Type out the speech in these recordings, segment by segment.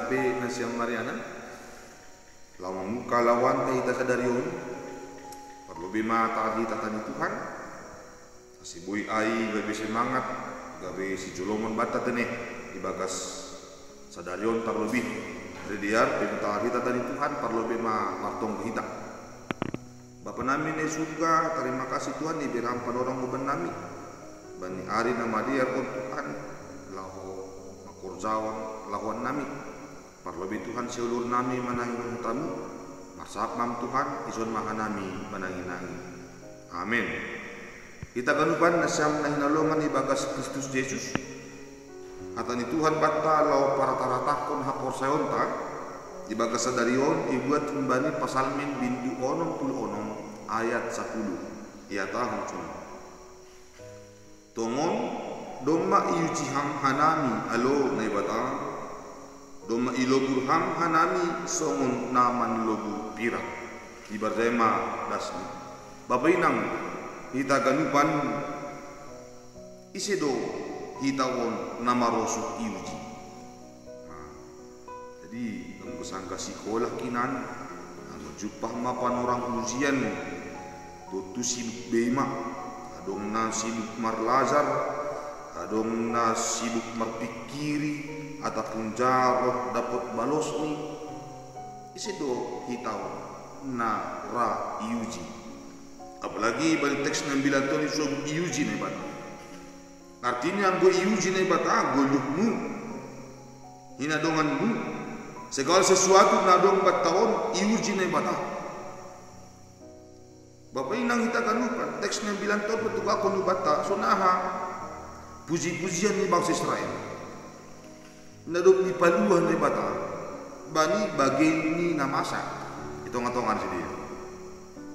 gabe na siyang Mariana lawan muka lawan kita sadarion perlu bima tadi tatani Tuhan si bui ai gabe semangat gabe si jolomon bata tene di bagas sadarion terlebih rediar bima tadi Tuhan perlu bima martong kita Bapa nami ne surga, terima kasih Tuhan ni birampan orang uban nami. Bani ari nama dia pun Tuhan lahu makurjawan lawan nami. Parlobi Tuhan seulur nami manangin tamu. Marsap mam Tuhan ison maha nami manangin. Amin. Kita ganupan nasyam na hinalongan ni bagas Kristus Yesus. Atani Tuhan bata lau para taratakon hapor sayonta. Di bagas sadarion ibuat kembali pasal min bindu onong puluh onong ayat 10 ia tahu cuma tongon domma iuji ham hanami alo naibata domma ilobur ham hanami songon naman lobu pirak ibardema dasmi babainang hita ganupan isedo hita won nama rosuk iuji jadi sangka sekolah kinan jupah mapan orang ujian tutu sibuk bema adong na sibuk marlazar adong na sibuk marpikiri ataupun jarot dapat balos ni isedo hitaw na ra iuji apalagi balik teks 9 ton iso iuji na bata artinya go iuji na bata golukmu hinadonganmu segala sesuatu nadong batahon iuji na bata. Bapak inang kita kan lupa teks 9 tahun betul aku nu bata sonaha puji-pujian ni bangsa Israel. Nadong ni paluan ni bata. Bani bagian ni namasa. Hitung-hitungan sendiri.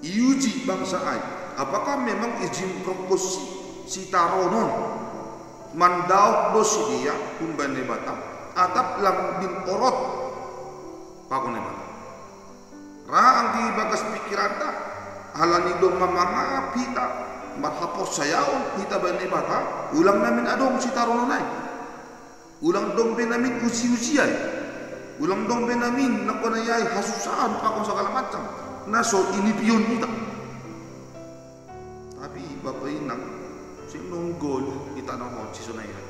Iuji bangsa ai. Apakah memang izin propos si taronon mandau dosi dia kumban ni bata atap lang bin orot pakone bata. Raang di bagas pikiran ta halani dong mamanga pita marhapos sayaon kita bani bata ulang namin adong si tarononay ulang dong benamin uji-ujian ulang dong benamin nakonayay hasusaan pakon segala macam naso ini pion kita tapi bapak inang sinong gol kita nohon si sunaya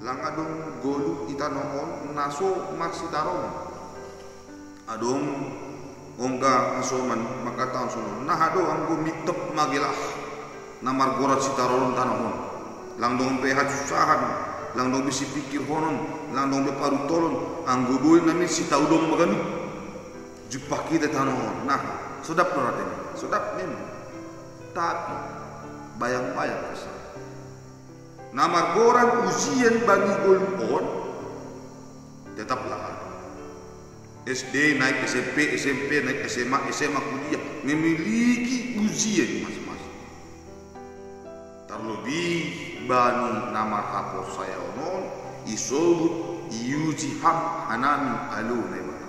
lang adong golu kita nohon naso marsi taronon adong ongga asoman makataon sunod nahado ang gumitop magilah namar gorat si taronon tanahon lang dong behat susahan lang dong bisi pikir honon lang dong beparutolon ang gubuin namin si taudong maganu jupah kita tanahon nah sodap naratin sodap memang tapi bayang-bayang kasar namar goran ujian bani golpon tetaplah SD naik SMP naik SMA kuliah memiliki ujian masing-masing. Terlebih bani nama hapor saya onon isobut iuji ham hanami alu nebata.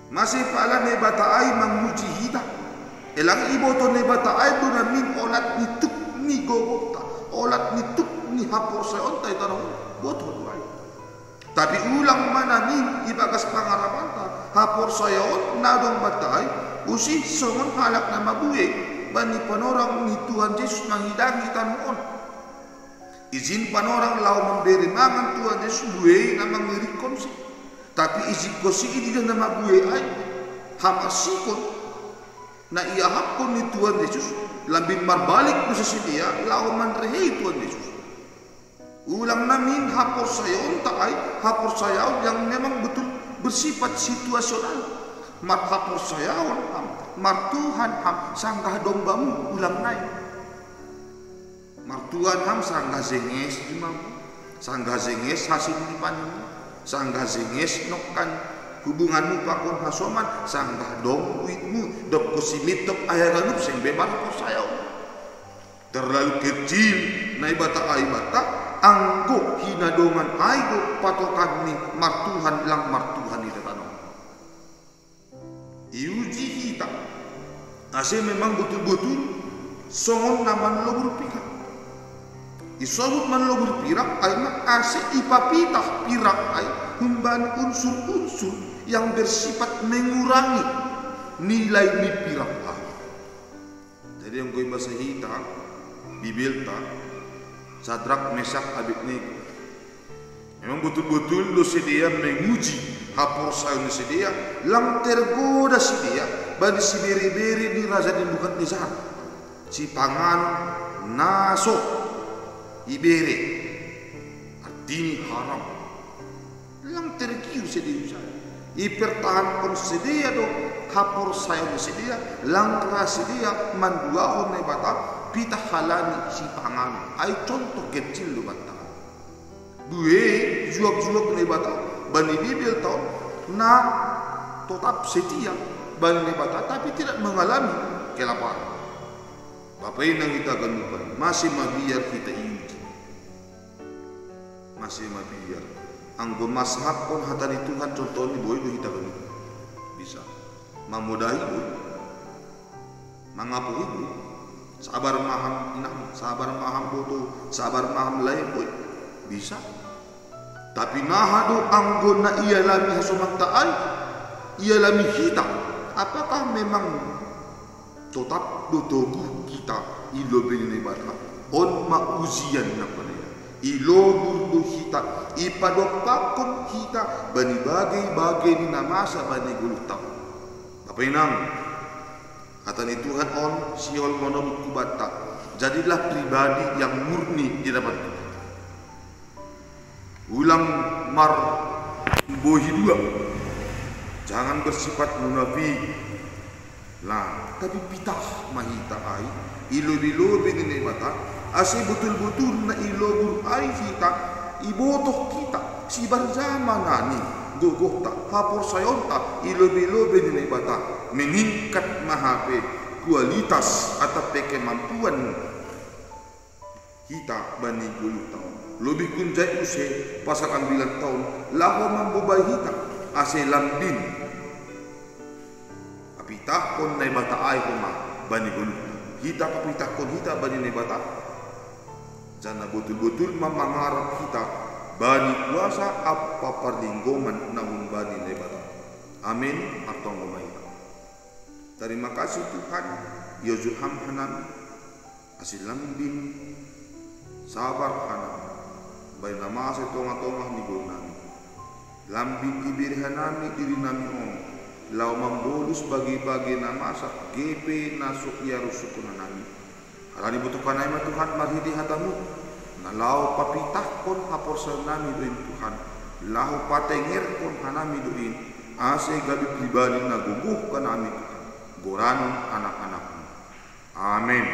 Masih pala nebata ay menguji hita. Elang iboto nebata ay dunamin olat nituk ni gogokta olat nituk ni hapor saya ontay tanong boto ay. Tapi ulang manamin ibagas pangarapan ta hapor sayaon nadong batay usi songon halak na mabuhay bani panorang ni Tuhan Yesus manghidangi tanon izin panorang lau memberi mangan Tuhan Yesus buhay na mangirikon si tapi izin ko si ini na mabuhay ay hamasikon na iahapon ni Tuhan Yesus lambing marbalik ko sa siya lau manrehey Tuhan Yesus ulang namin hapor sayaon taay hapor sayaon yang memang betul bersifat situasional mar hapor sayaon mar Tuhan ham sanggah dombamu ulang naik mar Tuhan ham sanggah zenges imam sanggah zenges hasil dipanmu sanggah zenges nokkan hubunganmu pakon hasoman sanggah dom uitmu dok kusimitop ayaganup sing bebar hapor sayaon terlalu kecil nai bata ai bata anggo hinadongan aigo patokan ni martuhan lang martuhan itu tanong iuji kita ase memang betul-betul songon naman lobur pirak isobut man lobur pirak ay ase ipapitah pirak ay humban unsur-unsur yang bersifat mengurangi nilai mipirang Allah. Jadi yang gue bahasa hita, Bibelta, Sadrak, Mesak, Abednego. Memang betul-betul do sedia menguji hapor sayun sedia, lang tergoda sedia, bagi si beri-beri di raja di bukan desa, si pangan naso ibere, artinya haram, lang tergiu sedia, ipertahankan sedia do hapor sayun sedia, lang keras sedia manduahon nebata, pita halani si pangan, ay contoh kecil do bata. Gue juak-juak nebata bani Bibel tau na tetap setia bani nebata tapi tidak mengalami kelaparan. Bapak yang kita ganukan masih mabiar kita iuji, masih mabiar. Anggun mashab pun hatari Tuhan contohnya boleh kita ganukan bisa memudahi bu, mengapu ibu, sabar maham inam, sabar maham boto, sabar maham lain boy bisa. Tapi nahadu anggona ia lami hasuman ta'ay, ia lami kita. Apakah memang tetap dotogu kita ilo bini bata on mauzian na panaya ilo burdo kita ipadopakon kita bani bagai-bagai ni namasa bani gulutang. Apa inang kata ni Tuhan on siol monomik kubata, jadilah pribadi yang murni di dapat kita. Ulang mar bohi dua, jangan bersifat munafik lah, tapi pitah mahita ai ilo-ilo begini mata asih betul-betul na ilo ai kita ibotoh kita si bersama nani gogoh tak hapor sayon tak ilo-ilo begini mata meningkat mahape kualitas atau kemampuan kita bani gulu tahun lebih kunjai usai pasal 9 tahun lahu mambubai hita ase lambin apitah kon nai bata ai koma bani gulu hita kapitah kon hita bani nai bata jana betul-betul memangarap kita bani kuasa apa perlinggoman namun bani nai bata. Amin atau ngomai. Terima kasih Tuhan Yozulham hanan asil lambin sabar hanan bayi nama saya tongah-tongah ni gol nami lambing ibir hanami diri nami om lau membodus bagi-bagi nama sa GP nasuk ya rusukun nami kalau dibutuhkan nama Tuhan mari di hatamu na lau papitah kon hapor sa nami doin Tuhan lau patengir kon hanami doin ase gabi pribadi na guguh kan nami Tuhan goranon anak-anakmu. Amin.